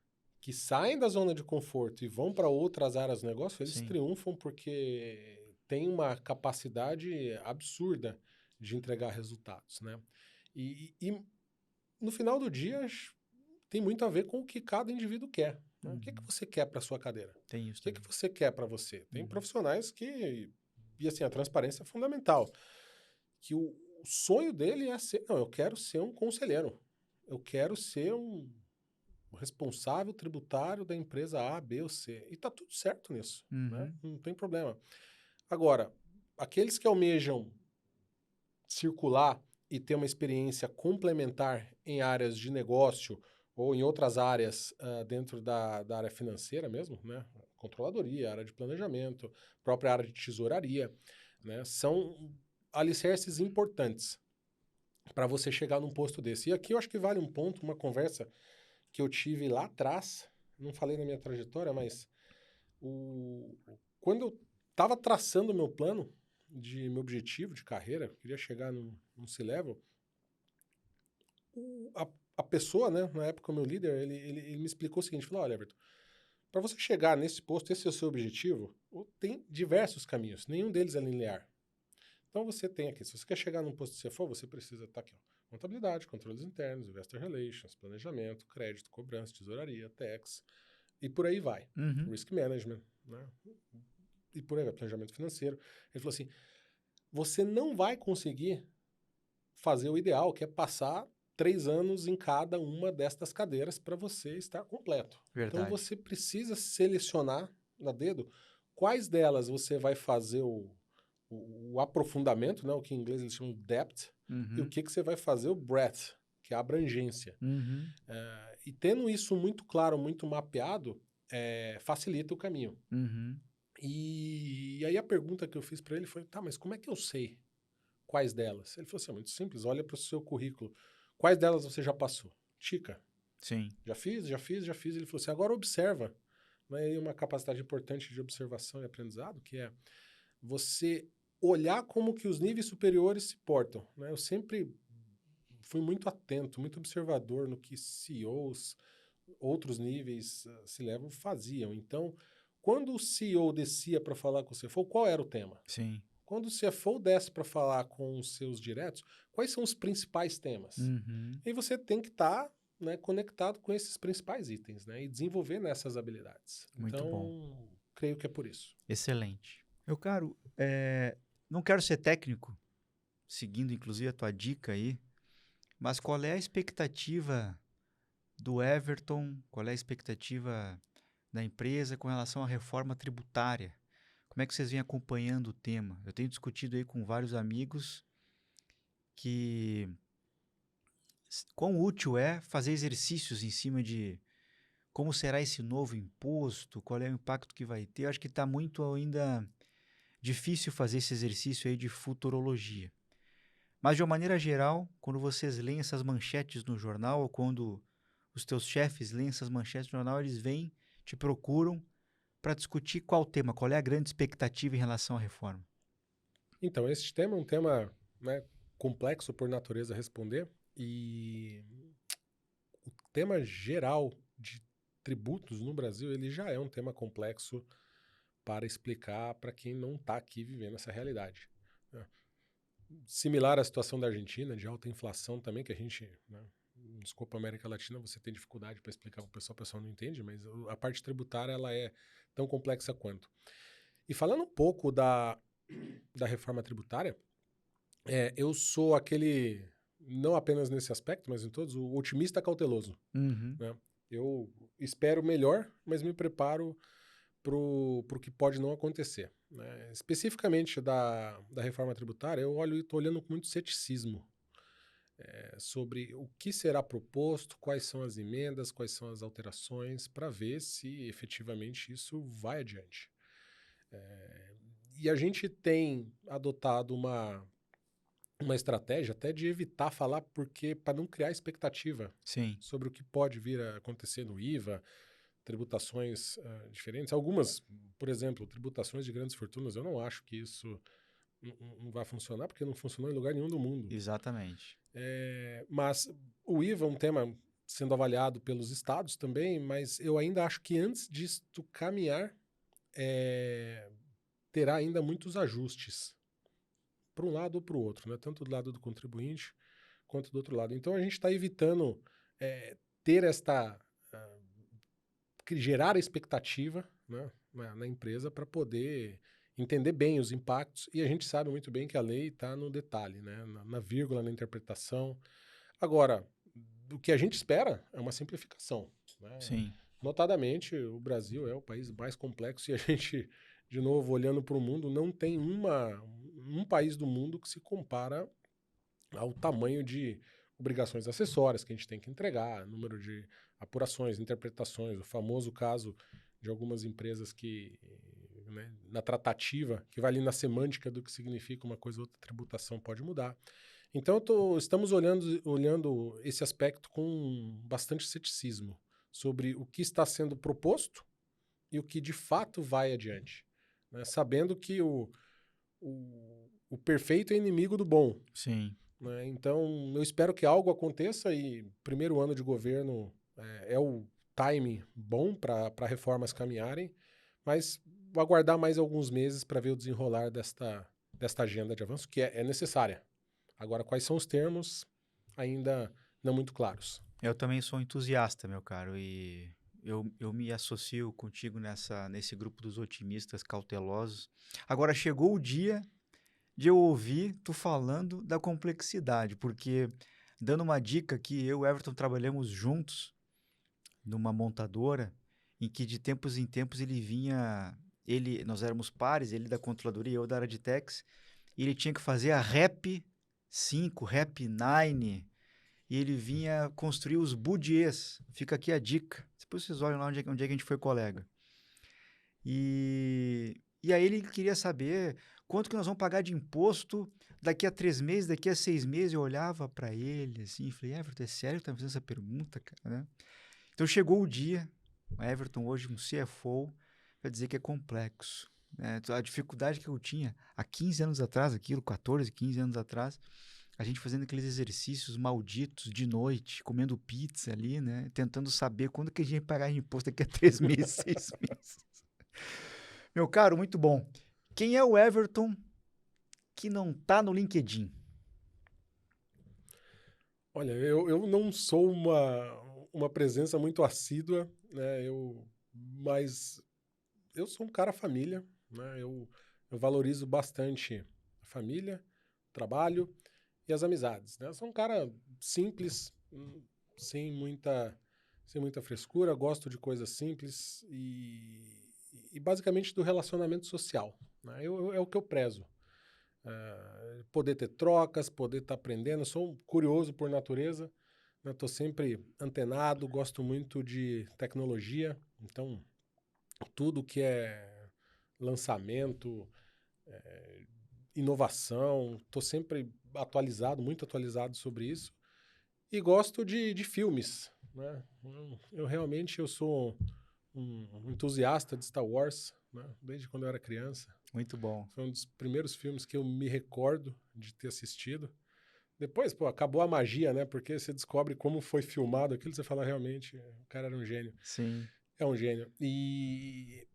que saem da zona de conforto e vão para outras áreas do negócio, eles triunfam porque tem uma capacidade absurda de entregar resultados, né? E no final do dia tem muito a ver com o que cada indivíduo quer. Né? O que você quer para sua cadeira? Tem isso o que você quer para você? Tem profissionais que... E assim, a transparência é fundamental. Que o sonho dele é ser... Não, eu quero ser um conselheiro. Eu quero ser um responsável tributário da empresa A, B ou C. E tá tudo certo nisso, né? Não tem problema. Agora, aqueles que almejam circular e ter uma experiência complementar em áreas de negócio ou em outras áreas dentro da área financeira mesmo, né? controladoria, área de planejamento, própria área de tesouraria, né? São alicerces importantes para você chegar num posto desse. E aqui eu acho que vale um ponto, uma conversa que eu tive lá atrás, não falei na minha trajetória, mas quando eu estava traçando o meu plano, meu objetivo de carreira, eu queria chegar num C-Level, a pessoa, né, na época o meu líder, ele me explicou o seguinte, falou, olha, Everton, para você chegar nesse posto, esse é o seu objetivo, tem diversos caminhos, nenhum deles é linear. Então você tem aqui, se você quer chegar num posto de CFO, você precisa estar aqui, ó, contabilidade, controles internos, investor relations, planejamento, crédito, cobrança, tesouraria, tax, e por aí vai. Uhum. Risk management, né? E por aí vai, planejamento financeiro. Ele falou assim, você não vai conseguir fazer o ideal, que é passar 3 anos em cada uma destas cadeiras para você estar completo. Verdade. Então você precisa selecionar a dedo quais delas você vai fazer o aprofundamento, né, o que em inglês eles chamam de depth, e o que você vai fazer o breadth, que é a abrangência. Uhum. E tendo isso muito claro, muito mapeado, facilita o caminho. Uhum. E aí a pergunta que eu fiz para ele foi, tá, mas como é que eu sei quais delas? Ele falou assim, é muito simples, olha para o seu currículo. Quais delas você já passou? Tica. Sim. Já fiz. Ele falou assim, agora observa. Né, e uma capacidade importante de observação e aprendizado, que é você olhar como que os níveis superiores se portam. Né? Eu sempre fui muito atento, muito observador no que CEOs, outros níveis C-Level faziam. Então, quando o CEO descia para falar com o CFO, qual era o tema? Sim. Quando o CFO desce para falar com os seus diretos, quais são os principais temas? Uhum. E você tem que estar conectado com esses principais itens, né? E desenvolver nessas habilidades. Muito Então, bom. creio que é por isso. Excelente. Meu caro, não quero ser técnico, seguindo inclusive a tua dica aí, mas qual é a expectativa do Everton, qual é a expectativa da empresa com relação à reforma tributária? Como é que vocês vêm acompanhando o tema? Eu tenho discutido aí com vários amigos que quão útil é fazer exercícios em cima de como será esse novo imposto, qual é o impacto que vai ter. Eu acho que está muito ainda difícil fazer esse exercício aí de futurologia. Mas, de uma maneira geral, quando vocês leem essas manchetes no jornal, ou quando os teus chefes leem essas manchetes no jornal, eles vêm, te procuram para discutir qual tema, qual é a grande expectativa em relação à reforma. Então, esse tema é um tema, né, complexo por natureza responder, e o tema geral de tributos no Brasil, ele já é um tema complexo para explicar para quem não está aqui vivendo essa realidade. Né? Similar à situação da Argentina, de alta inflação também, que a gente, né, no escopo América Latina, você tem dificuldade para explicar para o pessoal não entende, mas a parte tributária ela é tão complexa quanto. E falando um pouco da reforma tributária, eu sou aquele, não apenas nesse aspecto, mas em todos, o otimista cauteloso. Uhum. Né? Eu espero melhor, mas me preparo para o que pode não acontecer. Né? Especificamente da reforma tributária, eu estou olhando com muito ceticismo sobre o que será proposto, quais são as emendas, quais são as alterações, para ver se efetivamente isso vai adiante. E a gente tem adotado uma estratégia até de evitar falar, porque para não criar expectativa Sim. sobre o que pode vir a acontecer no IVA, tributações diferentes. Algumas, por exemplo, tributações de grandes fortunas, eu não acho que isso não vai funcionar, porque não funcionou em lugar nenhum do mundo. Exatamente. Mas o IVA é um tema sendo avaliado pelos estados também, mas eu ainda acho que antes disto caminhar, terá ainda muitos ajustes, para um lado ou para o outro, né? Tanto do lado do contribuinte quanto do outro lado. Então a gente está evitando ter gerar a expectativa, né, na empresa para poder entender bem os impactos, e a gente sabe muito bem que a lei está no detalhe, né, na vírgula, na interpretação. Agora, o que a gente espera é uma simplificação. Né? Sim. Notadamente, o Brasil é o país mais complexo e a gente, de novo, olhando para o mundo, não tem um país do mundo que se compara ao tamanho de obrigações acessórias que a gente tem que entregar, número de apurações, interpretações, o famoso caso de algumas empresas que, né, na tratativa, que vai ali na semântica do que significa uma coisa ou outra, tributação pode mudar. Então, estamos olhando esse aspecto com bastante ceticismo sobre o que está sendo proposto e o que de fato vai adiante, né? Sabendo que o perfeito é inimigo do bom. Sim. Né? Então, eu espero que algo aconteça e primeiro ano de governo é o timing bom para reformas caminharem, mas vou aguardar mais alguns meses para ver o desenrolar desta agenda de avanço, que é necessária. Agora, quais são os termos ainda não muito claros. Eu também sou entusiasta, meu caro, e eu me associo contigo nesse grupo dos otimistas cautelosos. Agora, chegou o dia de eu ouvir tu falando da complexidade, porque, dando uma dica aqui, eu e o Everton trabalhamos juntos numa montadora, em que de tempos em tempos ele vinha, nós éramos pares, ele da controladoria, eu da área de techs, e ele tinha que fazer a Rap 5, Rap 9, e ele vinha construir os budgets. Fica aqui a dica. Depois vocês olham lá onde é que a gente foi colega. E aí ele queria saber quanto que nós vamos pagar de imposto daqui a 3 meses, daqui a 6 meses. Eu olhava para ele assim e falei, Everton, é sério que tá me fazendo essa pergunta, cara? Né? Então chegou o dia, o Everton hoje um CFO, vai dizer que é complexo. Né? A dificuldade que eu tinha há 15 anos atrás, 14, 15 anos atrás, a gente fazendo aqueles exercícios malditos de noite, comendo pizza ali, né? Tentando saber quando que a gente ia pagar imposto daqui a 3 meses, 6 meses. Meu caro, muito bom. Quem é o Everton que não tá no LinkedIn? Olha, eu não sou uma presença muito assídua, né? Mas eu sou um cara família, né? Eu valorizo bastante a família, o trabalho e as amizades, né? Eu sou um cara simples, sem muita frescura, gosto de coisas simples e basicamente do relacionamento social, né? É o que eu prezo. Poder ter trocas, poder estar aprendendo. Eu sou curioso por natureza, né? Estou sempre antenado, gosto muito de tecnologia, então tudo que é lançamento, inovação, estou sempre atualizado, muito atualizado sobre isso. E gosto de filmes, né? Eu realmente sou um entusiasta de Star Wars, né? Desde quando eu era criança. Muito bom. Foi um dos primeiros filmes que eu me recordo de ter assistido. Depois, pô, acabou a magia, né? Porque você descobre como foi filmado aquilo, você fala, realmente, o cara era um gênio. Sim. É um gênio. E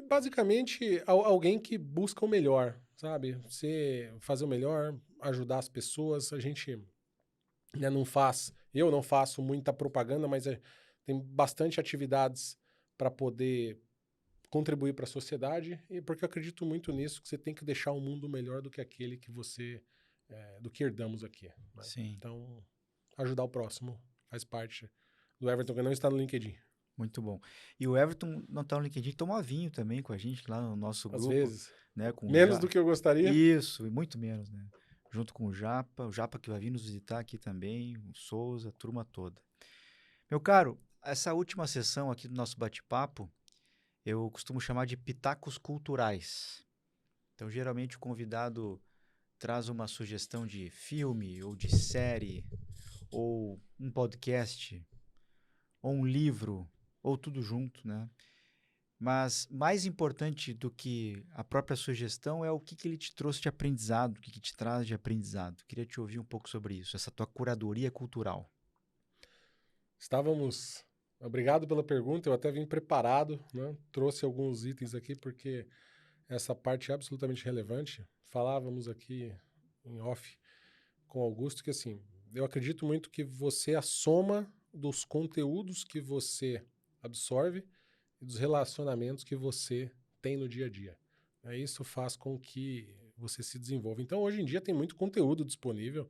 basicamente, alguém que busca o melhor, sabe? Você fazer o melhor, ajudar as pessoas. A gente, né, eu não faço muita propaganda, mas tem bastante atividades para poder contribuir para a sociedade, e porque eu acredito muito nisso, que você tem que deixar o mundo melhor do que aquele que do que herdamos aqui. Né? Sim. Então, ajudar o próximo faz parte do Everton, que não está no LinkedIn. Muito bom. E o Everton não tá no LinkedIn, toma vinho também com a gente lá no nosso grupo. Às vezes. Né, com Menos do que eu gostaria. Isso, e muito menos, né? Junto com o Japa que vai vir nos visitar aqui também, o Souza, a turma toda. Meu caro, essa última sessão aqui do nosso bate-papo, eu costumo chamar de pitacos culturais. Então, geralmente o convidado traz uma sugestão de filme, ou de série, ou um podcast, ou um livro, ou tudo junto, né? Mas mais importante do que a própria sugestão é o que ele te trouxe de aprendizado, o que te traz de aprendizado. Queria te ouvir um pouco sobre isso, essa tua curadoria cultural. Obrigado pela pergunta, eu até vim preparado, né? Trouxe alguns itens aqui porque essa parte é absolutamente relevante. Falávamos aqui em off com o Augusto que, assim, eu acredito muito que você é a soma dos conteúdos que você absorve e dos relacionamentos que você tem no dia a dia. Isso faz com que você se desenvolva. Então, hoje em dia tem muito conteúdo disponível,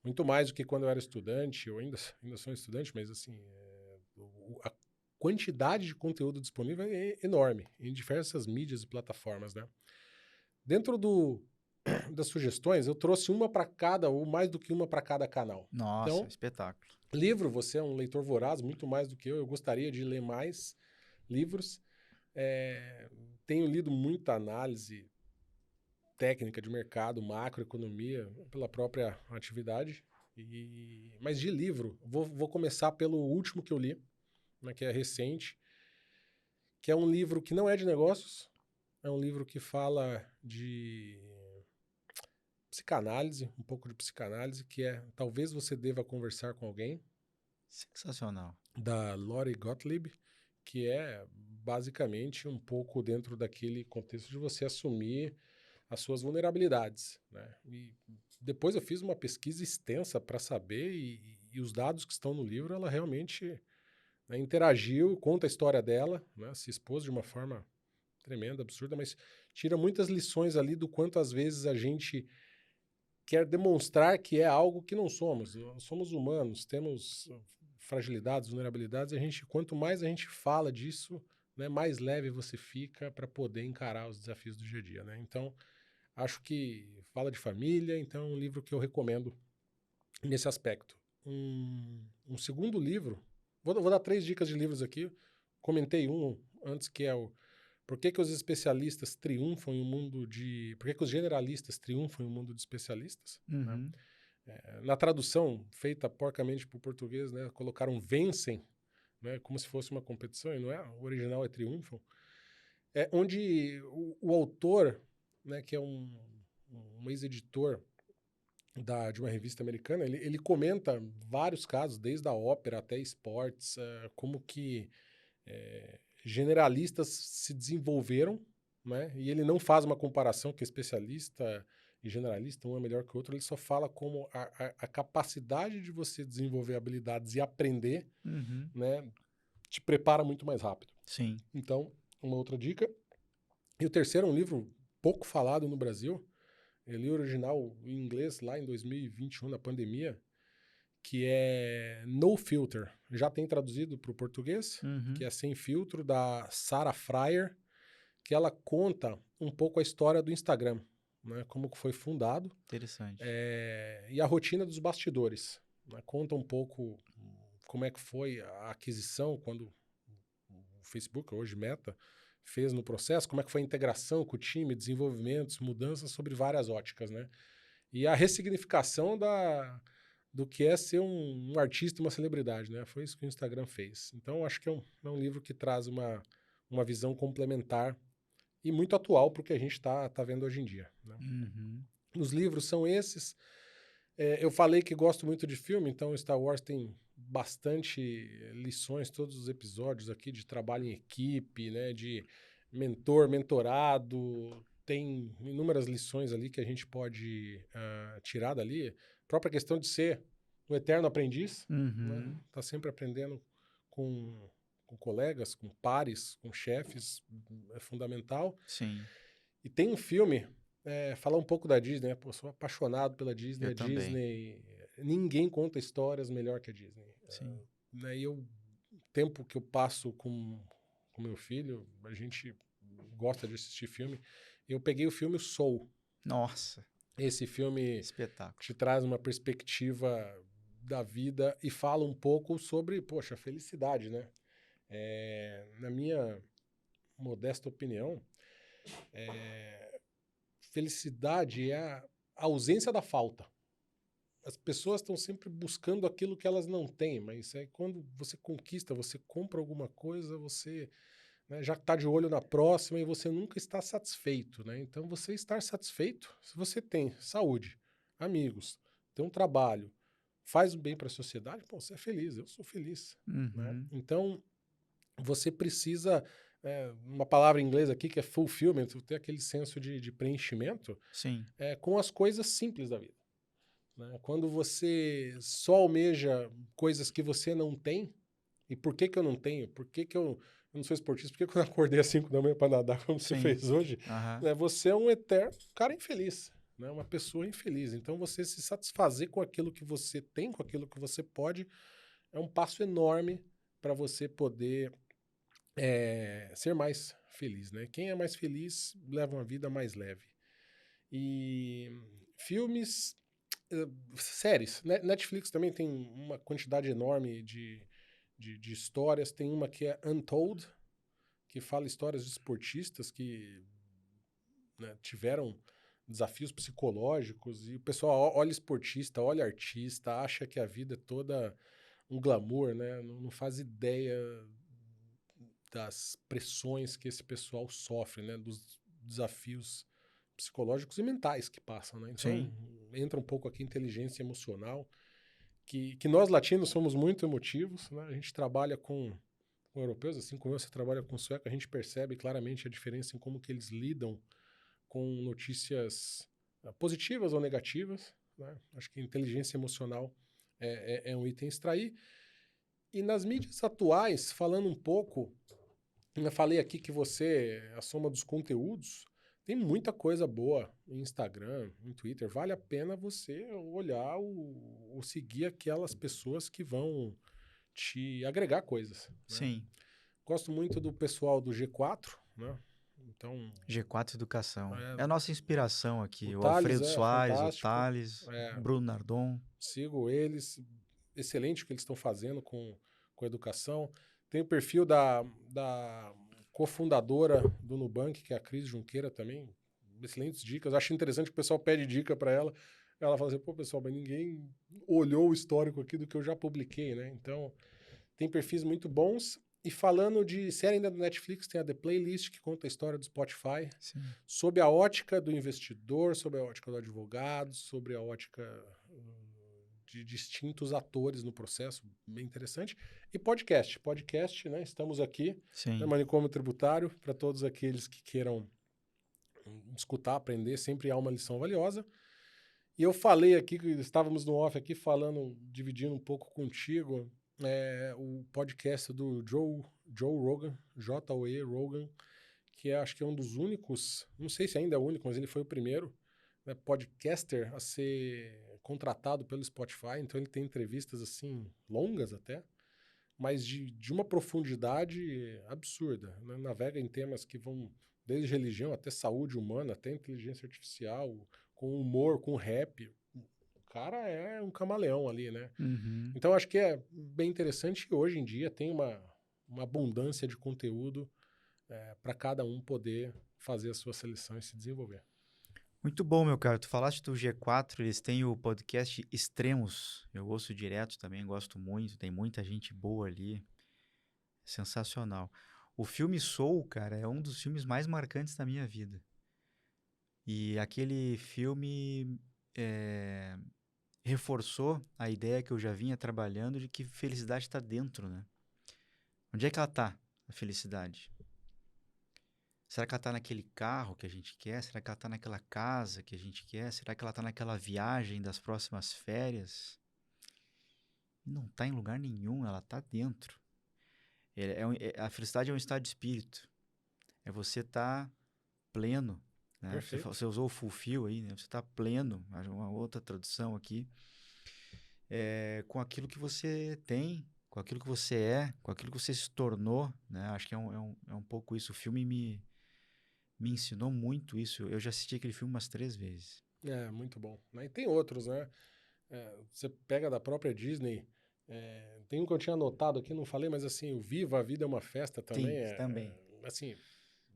muito mais do que quando eu era estudante. Eu ainda sou estudante, mas assim, a quantidade de conteúdo disponível é enorme em diversas mídias e plataformas, né? Dentro das sugestões, eu trouxe uma para cada, ou mais do que uma para cada canal. Nossa, então, espetáculo. Livro, você é um leitor voraz, muito mais do que eu. Eu gostaria de ler mais, livros. Tenho lido muita análise técnica de mercado, macroeconomia, pela própria atividade. Mas de livro, vou começar pelo último que eu li, né, que é recente, que é um livro que não é de negócios, é um livro que fala de psicanálise, um pouco de psicanálise, que é Talvez Você Deva Conversar com Alguém, Sensacional. da Lori Gottlieb, que é basicamente um pouco dentro daquele contexto de você assumir as suas vulnerabilidades, né? E depois eu fiz uma pesquisa extensa para saber, e os dados que estão no livro, ela realmente, né, interagiu, conta a história dela, né, se expôs de uma forma tremenda, absurda, mas tira muitas lições ali do quanto às vezes a gente quer demonstrar que é algo que não somos. Somos humanos, temos fragilidades, vulnerabilidades, e quanto mais a gente fala disso, né, mais leve você fica para poder encarar os desafios do dia a dia, né? Então, acho que fala de família, então é um livro que eu recomendo nesse aspecto. Um segundo livro, vou dar 3 dicas de livros aqui. Comentei um antes, que é o Por que os especialistas triunfam em um mundo de... Por que os generalistas triunfam em um mundo de especialistas? Né? Uhum. Na tradução, feita porcamente para o português, né, colocaram vencem, né, como se fosse uma competição, e não é, o original é triunfam. Onde o autor, né, que é um ex-editor de uma revista americana, ele comenta vários casos, desde a ópera até esportes, como que generalistas se desenvolveram, né? E ele não faz uma comparação que especialista e generalista, um é melhor que o outro, ele só fala como a capacidade de você desenvolver habilidades e aprender, Uhum. né, te prepara muito mais rápido. Sim. Então, uma outra dica. E o terceiro é um livro pouco falado no Brasil. Eu li o original em inglês lá em 2021, na pandemia, que é No Filter. Já tem traduzido para o português, Uhum. que é Sem Filtro, da Sarah Fryer, que ela conta um pouco a história do Instagram, né? Como que foi fundado, Interessante. e a rotina dos bastidores, né? Conta um pouco como é que foi a aquisição, quando o Facebook, hoje Meta, fez no processo, como é que foi a integração com o time, desenvolvimentos, mudanças sobre várias óticas, né? E a ressignificação do que é ser um artista, uma celebridade, né? Foi isso que o Instagram fez. Então, acho que é um livro que traz uma visão complementar e muito atual para o que a gente tá vendo hoje em dia, né? Uhum. Os livros são esses. Eu falei que gosto muito de filme, então Star Wars tem bastante lições, todos os episódios aqui de trabalho em equipe, né? De mentorado, tem inúmeras lições ali que a gente pode tirar dali. A própria questão de ser um eterno aprendiz, né? Uhum. Tá sempre aprendendo com colegas, com pares, com chefes, é fundamental. Sim. E tem um filme, falar um pouco da Disney, né? Pô, sou apaixonado pela Disney. Eu A também. Disney, ninguém conta histórias melhor que a Disney. Sim. Né? E o tempo que eu passo com meu filho, a gente gosta de assistir filme. Eu peguei o filme Soul. Nossa, Esse filme espetáculo. te traz uma perspectiva da vida e fala um pouco sobre, poxa, felicidade, né? Na minha modesta opinião, felicidade é a ausência da falta. As pessoas estão sempre buscando aquilo que elas não têm, mas quando você conquista, você compra alguma coisa, você, né, já está de olho na próxima e você nunca está satisfeito, né? Então, você estar satisfeito, se você tem saúde, amigos, tem um trabalho, faz o bem para a sociedade, pô, você é feliz, eu sou feliz, né? Uhum. Então, você precisa, uma palavra em inglês aqui que é fulfillment, ter aquele senso de preenchimento Sim. com as coisas simples da vida, né? Quando você só almeja coisas que você não tem, e por que eu não tenho? Por que eu não sou esportista? Por que eu não acordei às 5 da manhã para nadar como você Sim. fez hoje? Aham. Né? Você é um eterno cara infeliz, né? Uma pessoa infeliz. Então, você se satisfazer com aquilo que você tem, com aquilo que você pode, é um passo enorme para você poder ser mais feliz, né? Quem é mais feliz leva uma vida mais leve. E filmes, séries. Netflix também tem uma quantidade enorme de histórias. Tem uma que é Untold, que fala histórias de esportistas que, né, tiveram desafios psicológicos e o pessoal olha esportista, olha artista, acha que a vida é toda um glamour, né? Não faz ideia das pressões que esse pessoal sofre, né? Dos desafios psicológicos e mentais que passam, né? Então, Sim. entra um pouco aqui inteligência emocional, que nós latinos somos muito emotivos, né? A gente trabalha com europeus, assim como você trabalha com sueco, a gente percebe claramente a diferença em como que eles lidam com notícias positivas ou negativas, né? Acho que inteligência emocional é um item a extrair. E nas mídias atuais, falando um pouco, eu falei aqui que você é a soma dos conteúdos, tem muita coisa boa no Instagram, no Twitter. Vale a pena você olhar ou seguir aquelas pessoas que vão te agregar coisas, né? Sim. Gosto muito do pessoal do G4, né? Então, G4 Educação. é, É a nossa inspiração aqui. o O Thales Alfredo é Soares, o fantástico. Thales, Bruno Nardon. Sigo eles. Excelente o que eles estão fazendo com a educação. Tem o perfil da cofundadora do Nubank, que é a Cris Junqueira também. Excelentes dicas. Acho interessante que o pessoal pede dica para ela. Ela fala assim, pô, pessoal, mas ninguém olhou o histórico aqui do que eu já publiquei, né? Então, tem perfis muito bons. E falando de série ainda do Netflix, tem a The Playlist, que conta a história do Spotify, Sim. sob a ótica do investidor, sob a ótica do advogado, sobre a ótica de distintos atores no processo, bem interessante. E podcast, né? Estamos aqui, né, Sim. Manicômio Tributário, para todos aqueles que queiram escutar, aprender, sempre há uma lição valiosa. E eu falei aqui, que estávamos no off aqui, falando, dividindo um pouco contigo, o podcast do Joe Rogan, J-O-E Rogan, que acho que é um dos únicos, não sei se ainda é o único, mas ele foi o primeiro, né, podcaster a ser contratado pelo Spotify. Então ele tem entrevistas assim, longas até, mas de uma profundidade absurda, né? Navega em temas que vão desde religião até saúde humana, até inteligência artificial, com humor, com rap. O cara é um camaleão ali, né? Uhum. Então acho que é bem interessante que hoje em dia tem uma abundância de conteúdo para cada um poder fazer a sua seleção e se desenvolver. Muito bom, meu caro. Tu falaste do G4, eles têm o podcast Extremos. Eu ouço direto também, gosto muito. Tem muita gente boa ali. Sensacional. O filme Soul, cara, é um dos filmes mais marcantes da minha vida. E aquele filme reforçou a ideia que eu já vinha trabalhando de que felicidade está dentro, né? Onde é que ela está, a felicidade? Será que ela está naquele carro que a gente quer? Será que ela está naquela casa que a gente quer? Será que ela está naquela viagem das próximas férias? E não está em lugar nenhum, ela está dentro. A felicidade é um estado de espírito. É você estar pleno, né? Perfeito. Você usou o fulfill aí, né? Você está pleno, uma outra tradução aqui, com aquilo que você tem, com aquilo que você é, com aquilo que você se tornou, né? Acho que é um pouco isso. O filme me ensinou muito isso. Eu já assisti aquele filme umas 3 vezes. É, muito bom. E tem outros, né? Você pega da própria Disney, tem um que eu tinha anotado aqui, não falei, mas assim, o Viva a Vida é uma Festa também, Sim, também. assim,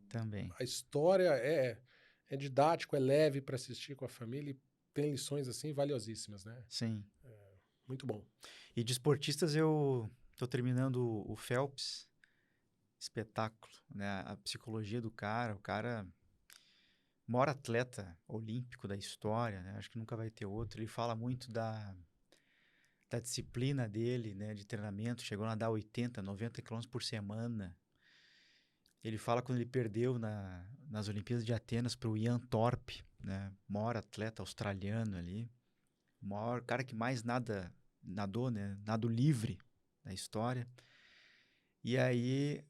Também. a história é didático, é leve para assistir com a família e tem lições assim valiosíssimas, né? Sim. Muito bom. E de esportistas eu tô terminando o Phelps, espetáculo, né? A psicologia do cara, o cara, maior atleta olímpico da história, né? Acho que nunca vai ter outro. Ele fala muito da disciplina dele, né? De treinamento, chegou a nadar 80, 90 quilômetros por semana. Ele fala quando ele perdeu nas Olimpíadas de Atenas para o Ian Thorpe, né? Maior atleta australiano ali. O maior cara que mais nadou, né? Nado livre da história. E aí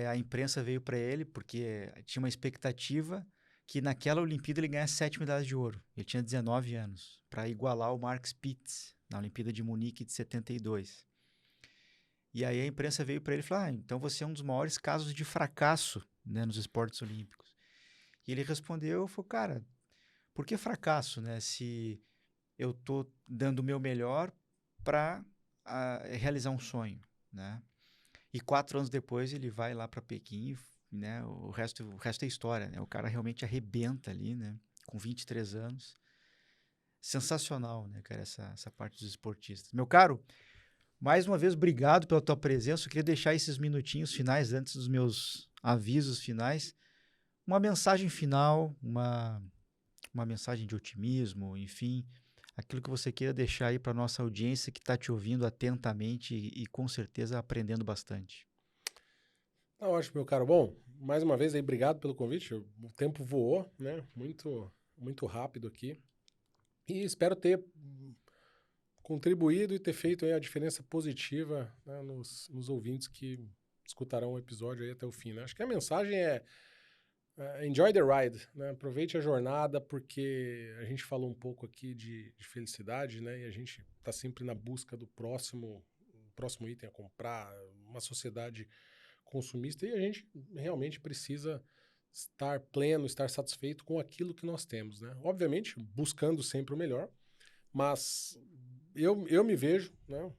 a imprensa veio para ele porque tinha uma expectativa que naquela Olimpíada ele ganhasse 7 medalhas de ouro. Ele tinha 19 anos, para igualar o Mark Spitz na Olimpíada de Munique de 72. E aí a imprensa veio para ele e falou: então você é um dos maiores casos de fracasso, né, nos esportes olímpicos. E ele respondeu, falou, cara, por que fracasso, né? Se eu tô dando o meu melhor para realizar um sonho, né? E 4 anos depois ele vai lá para Pequim né? O resto é história, né? O cara realmente arrebenta ali, né? Com 23 anos. Sensacional, né, cara, essa parte dos esportistas. Meu caro, mais uma vez, obrigado pela tua presença. Eu queria deixar esses minutinhos finais, antes dos meus avisos finais, uma mensagem final, uma mensagem de otimismo, enfim, aquilo que você queira deixar aí para nossa audiência que está te ouvindo atentamente e com certeza aprendendo bastante. Tá ótimo, meu caro. Bom, mais uma vez aí, obrigado pelo convite. O tempo voou, né? Muito, muito rápido aqui. E espero ter contribuído e ter feito aí a diferença positiva, né, nos ouvintes que escutarão o episódio aí até o fim, né? Acho que a mensagem é enjoy the ride, né? Aproveite a jornada, porque a gente falou um pouco aqui de felicidade, né? E a gente está sempre na busca do próximo item a comprar, uma sociedade consumista, e a gente realmente precisa estar pleno, estar satisfeito com aquilo que nós temos, né? Obviamente, buscando sempre o melhor, mas eu me vejo, né?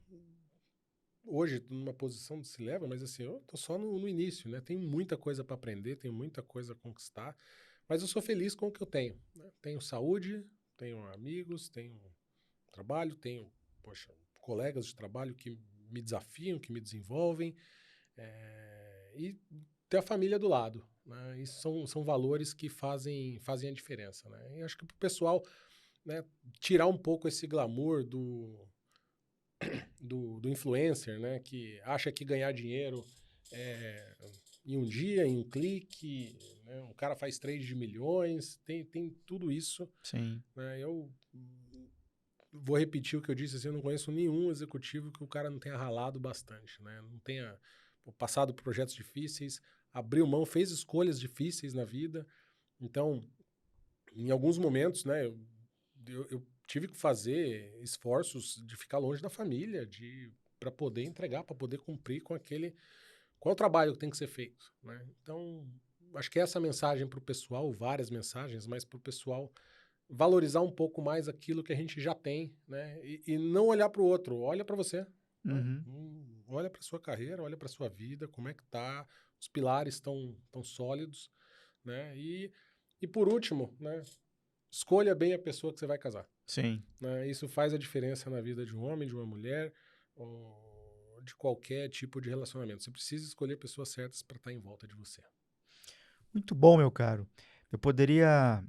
Hoje numa posição de se leva, mas assim, eu tô só no início, né? Tenho muita coisa para aprender, tenho muita coisa a conquistar, mas eu sou feliz com o que eu tenho, né? Tenho saúde, tenho amigos, tenho trabalho, tenho, poxa, colegas de trabalho que me desafiam, que me desenvolvem, e ter a família do lado, né? Isso são valores que fazem a diferença, né? E acho que para o pessoal, né, tirar um pouco esse glamour do influencer, né, que acha que ganhar dinheiro é em um dia, em um clique, né, um cara faz trade de milhões, tem tudo isso, Sim. né? Eu vou repetir o que eu disse, assim, eu não conheço nenhum executivo que o cara não tenha ralado bastante, né? Não tenha passado por projetos difíceis, abriu mão, fez escolhas difíceis na vida. Então, em alguns momentos, né, eu tive que fazer esforços de ficar longe da família, para poder entregar, para poder cumprir com qual é o trabalho que tem que ser feito, né? Então, acho que essa mensagem para o pessoal, várias mensagens, mas para o pessoal valorizar um pouco mais aquilo que a gente já tem, né? E não olhar para o outro, olha para você, né? Uhum. Olha para sua carreira, olha para sua vida, como é que tá, os pilares estão tão sólidos, né? E por último, né? Escolha bem a pessoa que você vai casar, Sim. né? Isso faz a diferença na vida de um homem, de uma mulher, ou de qualquer tipo de relacionamento. Você precisa escolher pessoas certas para estar em volta de você. Muito bom, meu caro. Eu poderia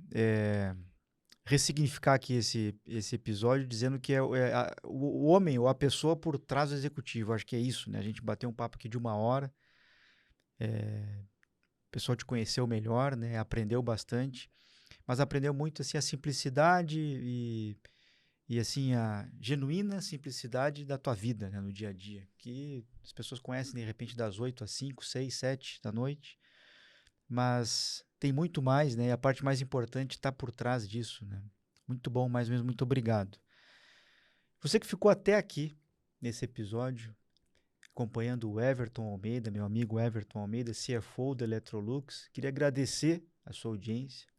ressignificar aqui esse episódio dizendo que o homem ou a pessoa por trás do executivo. Acho que é isso, né? A gente bateu um papo aqui de 1 hora. O pessoal te conheceu melhor, né? Aprendeu bastante. Mas aprendeu muito, assim, a simplicidade e assim, a genuína simplicidade da tua vida, né? No dia a dia. Que as pessoas conhecem, de repente, das 8 às 5, 6, 7 da noite. Mas tem muito mais, né? E a parte mais importante está por trás disso, né? Muito bom, mais mesmo, muito obrigado. Você que ficou até aqui nesse episódio, acompanhando o Everton Almeida, meu amigo Everton Almeida, CFO da Electrolux, queria agradecer a sua audiência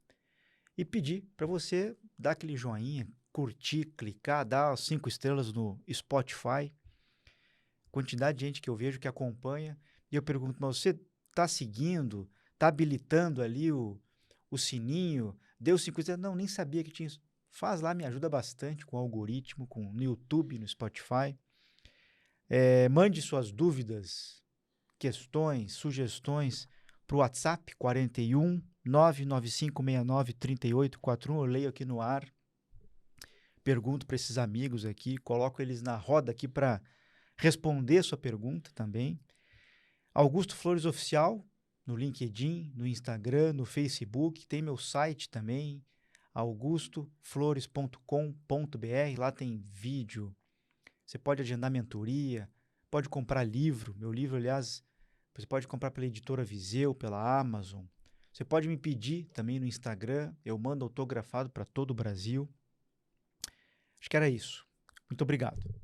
e pedir para você dar aquele joinha, curtir, clicar, dar as 5 estrelas no Spotify. Quantidade de gente que eu vejo que acompanha. E eu pergunto, mas você está seguindo, está habilitando ali o sininho, deu 5 estrelas? Não, nem sabia que tinha isso. Faz lá, me ajuda bastante com o algoritmo, no YouTube, no Spotify. Mande suas dúvidas, questões, sugestões para o WhatsApp 41 99569 3841. Eu leio aqui no ar, pergunto para esses amigos aqui, coloco eles na roda aqui para responder sua pergunta também. Augusto Flores Oficial, no LinkedIn, no Instagram, no Facebook, tem meu site também, augustoflores.com.br, lá tem vídeo, você pode agendar mentoria, pode comprar livro, meu livro, aliás, você pode comprar pela editora Viseu, pela Amazon, você pode me pedir também no Instagram, eu mando autografado para todo o Brasil. Acho que era isso. Muito obrigado.